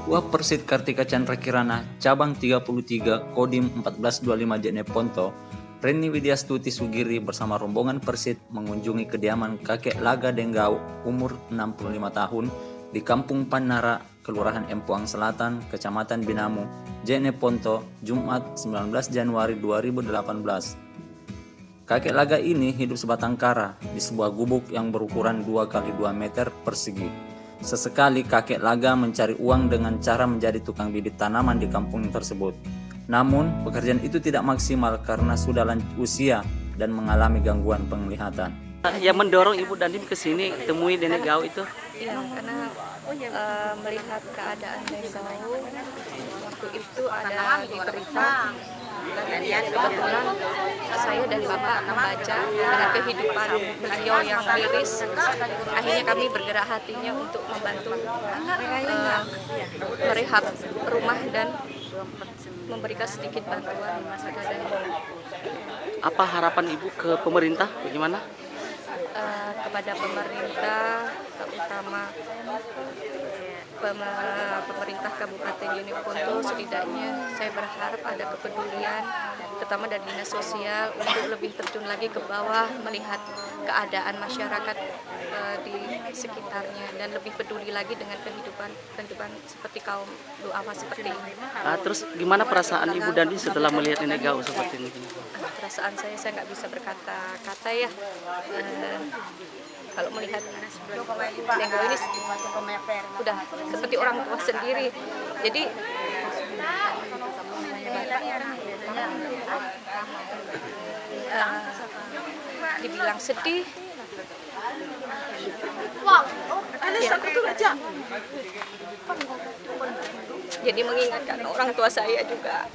Uap Persit Kartika Chandra Kirana, Cabang 33, Kodim 1425 Jeneponto, Reni Widyastuti Sugiri bersama rombongan Persit mengunjungi kediaman kakek Laga Denggau, umur 65 tahun, di Kampung Panara, Kelurahan Empuang Selatan, Kecamatan Binamu, Jeneponto, Jumat 19 Januari 2018. Kakek Laga ini hidup sebatang kara di sebuah gubuk yang berukuran 2 kali 2 meter persegi. Sesekali kakek Laga mencari uang dengan cara menjadi tukang bibit tanaman di kampung tersebut. Namun, pekerjaan itu tidak maksimal karena sudah lanjut usia dan mengalami gangguan penglihatan. Yang mendorong Ibu Dandim ke sini temui Nenek Gau itu? Iya, karena melihat keadaan Nenek Gau waktu itu ada di berita. Kebetulan saya dan Bapak membaca dengan kehidupan beliau yang miris. Akhirnya kami bergerak hatinya untuk membantu merehab rumah dan memberikan sedikit bantuan kepada Apa harapan Ibu ke pemerintah? Bagaimana? kepada pemerintah, terutama pemerintah Kabupaten Jeneponto, setidaknya saya berharap ada kepedulian terutama dari dinas sosial untuk lebih terjun lagi ke bawah melihat keadaan masyarakat di sekitarnya dan lebih peduli lagi dengan kehidupan seperti kaum duafa seperti ini. Terus gimana perasaan Ibu Dandim setelah melihat Nenek Gau seperti ini? Perasaan saya nggak bisa berkata-kata ya. Kalau melihat Nenek Gau ini udah seperti orang tua sendiri. Jadi dibilang sedih. Jadi mengingatkan orang tua saya juga.